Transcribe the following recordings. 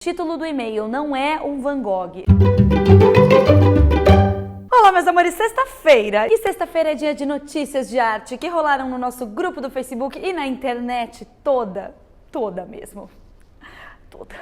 Título do e-mail: não é um Van Gogh. Olá, meus amores, sexta-feira. E sexta-feira é dia de notícias de arte que rolaram no nosso grupo do Facebook e na internet toda mesmo.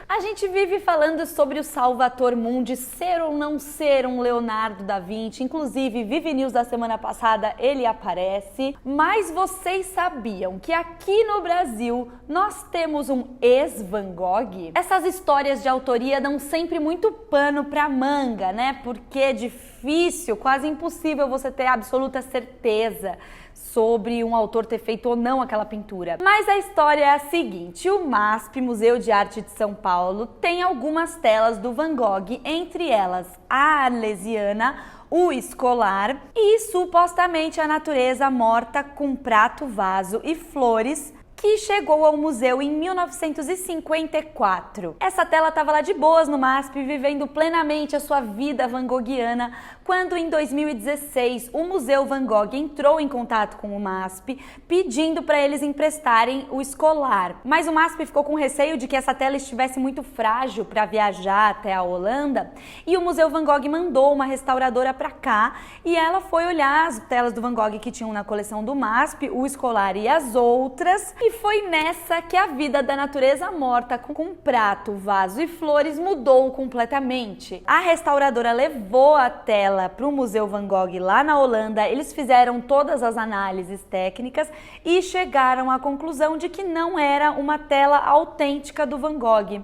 A gente vive falando sobre o Salvator Mundi ser ou não ser um Leonardo da Vinci, inclusive Vive News da semana passada ele aparece, mas vocês sabiam que aqui no Brasil nós temos um ex-Van Gogh? Essas histórias de autoria dão sempre muito pano pra manga, né? Porque é difícil, quase impossível você ter absoluta certeza sobre um autor ter feito ou não aquela pintura. Mas a história é a seguinte: o MASP, Museu de Arte de São Paulo, tem algumas telas do Van Gogh, entre elas a Arlesiana, o Escolar e supostamente a Natureza Morta com Prato, Vaso e Flores, que chegou ao museu em 1954. Essa tela estava lá de boas no MASP, vivendo plenamente a sua vida van goghiana, quando em 2016 o Museu Van Gogh entrou em contato com o MASP, pedindo para eles emprestarem o Escolar. Mas o MASP ficou com receio de que essa tela estivesse muito frágil para viajar até a Holanda, e o Museu Van Gogh mandou uma restauradora para cá, e ela foi olhar as telas do Van Gogh que tinham na coleção do MASP, o Escolar e as outras, e foi nessa que a vida da Natureza Morta com Prato, Vaso e Flores mudou completamente. A restauradora levou a tela para o Museu Van Gogh lá na Holanda, eles fizeram todas as análises técnicas e chegaram à conclusão de que não era uma tela autêntica do Van Gogh.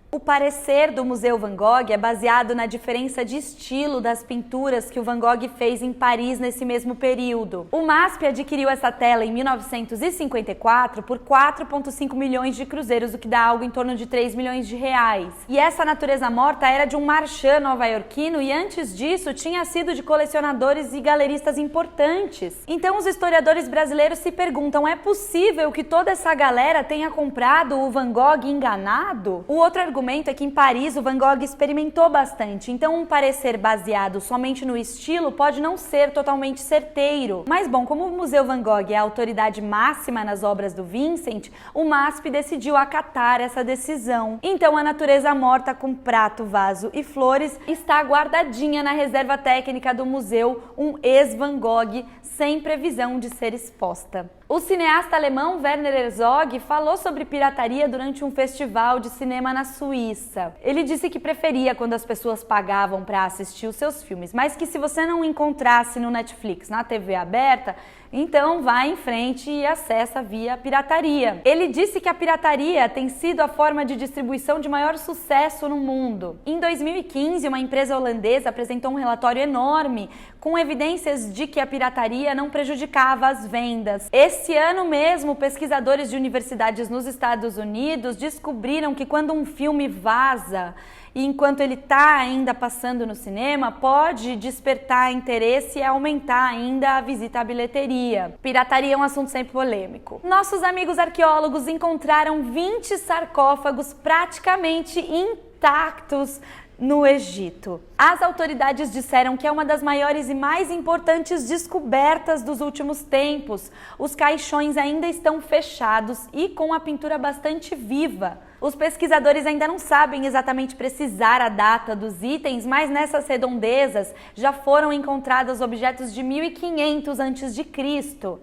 O parecer do Museu Van Gogh é baseado na diferença de estilo das pinturas que o Van Gogh fez em Paris nesse mesmo período. O MASP adquiriu essa tela em 1954 por 4,5 milhões de cruzeiros, o que dá algo em torno de 3 milhões de reais. E essa Natureza Morta era de um marchand nova-iorquino e antes disso tinha sido de colecionadores e galeristas importantes. Então os historiadores brasileiros se perguntam: é possível que toda essa galera tenha comprado o Van Gogh enganado? O outro argumento é que em Paris o Van Gogh experimentou bastante, então um parecer baseado somente no estilo pode não ser totalmente certeiro. Mas bom, como o Museu Van Gogh é a autoridade máxima nas obras do Vincent, o MASP decidiu acatar essa decisão. Então a Natureza Morta com Prato, Vaso e Flores está guardadinha na reserva técnica do museu, um ex-Van Gogh sem previsão de ser exposta. O cineasta alemão Werner Herzog falou sobre pirataria durante um festival de cinema na Suíça. Ele disse que preferia quando as pessoas pagavam para assistir os seus filmes, mas que se você não encontrasse no Netflix, na TV aberta, então vá em frente e acessa via pirataria. Ele disse que a pirataria tem sido a forma de distribuição de maior sucesso no mundo. Em 2015, uma empresa holandesa apresentou um relatório enorme com evidências de que a pirataria não prejudicava as vendas. Esse ano mesmo, pesquisadores de universidades nos Estados Unidos descobriram que quando um filme vaza e enquanto ele está ainda passando no cinema, pode despertar interesse e aumentar ainda a visita à bilheteria. Pirataria é um assunto sempre polêmico. Nossos amigos arqueólogos encontraram 20 sarcófagos praticamente intactos no Egito. As autoridades disseram que é uma das maiores e mais importantes descobertas dos últimos tempos. Os caixões ainda estão fechados e com a pintura bastante viva. Os pesquisadores ainda não sabem exatamente precisar a data dos itens, mas nessas redondezas já foram encontrados objetos de 1500 a.C.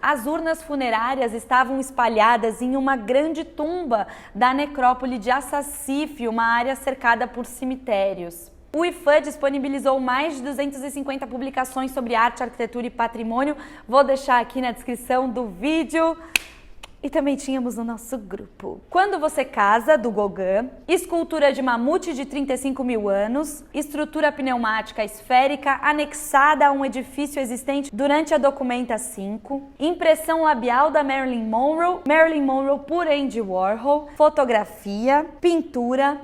As urnas funerárias estavam espalhadas em uma grande tumba da necrópole de Assassif, uma área cercada por cemitérios. O IFAM disponibilizou mais de 250 publicações sobre arte, arquitetura e patrimônio. Vou deixar aqui na descrição do vídeo. E também tínhamos no nosso grupo Quando Você Casa, do Gauguin, escultura de mamute de 35 mil anos, estrutura pneumática esférica anexada a um edifício existente durante a Documenta 5, impressão labial da Marilyn Monroe por Andy Warhol, fotografia, pintura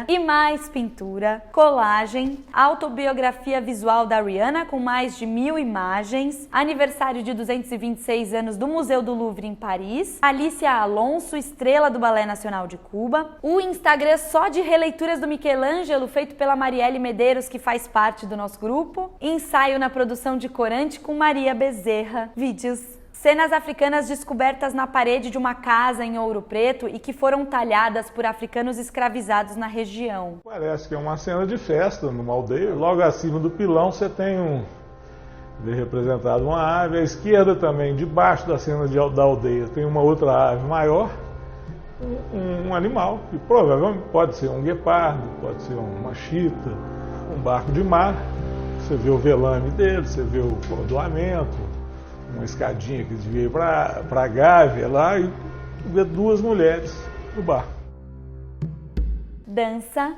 e mais pintura, colagem, autobiografia visual da Rihanna com mais de 1000 imagens, aniversário de 226 anos do Museu do Louvre em Paris, Alicia Alonso, estrela do Balé Nacional de Cuba, o Instagram só de releituras do Michelangelo, feito pela Marielle Medeiros, que faz parte do nosso grupo, ensaio na produção de corante com Maria Bezerra, vídeos Cenas africanas descobertas na parede de uma casa em Ouro Preto e que foram talhadas por africanos escravizados na região. Parece que é uma cena de festa numa aldeia. Logo acima do pilão você tem representado uma ave. À esquerda também, debaixo da cena da aldeia, tem uma outra ave maior, um animal, que provavelmente pode ser um guepardo, pode ser uma chita, um barco de mar. Você vê o velame dele, você vê o cordoamento, uma escadinha que devia ir para a gávea lá, e vê duas mulheres no barco. Dança.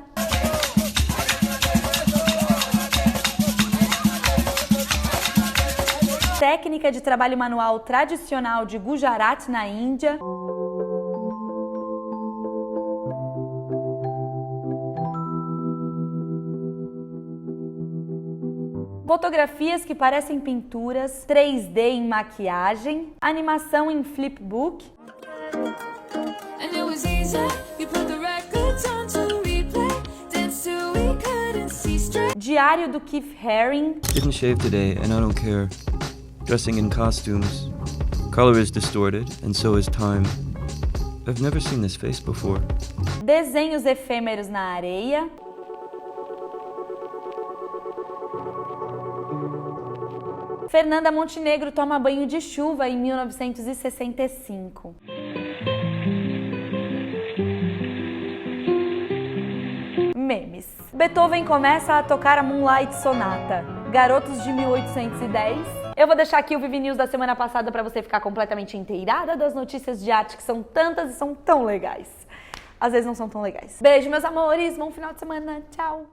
Técnica de trabalho manual tradicional de Gujarat, na Índia. Fotografias que parecem pinturas, 3D em maquiagem, animação em flipbook. Diário do Keith Haring. Didn't shave today and I don't care. Dressing in costumes. Color is distorted and so is time. I've never seen this face before. Desenhos efêmeros na areia. Fernanda Montenegro toma banho de chuva em 1965. Memes. Beethoven começa a tocar a Moonlight Sonata. Garotos de 1810. Eu vou deixar aqui o Vivi News da semana passada para você ficar completamente inteirada das notícias de arte que são tantas e são tão legais. Às vezes não são tão legais. Beijo, meus amores. Bom final de semana. Tchau.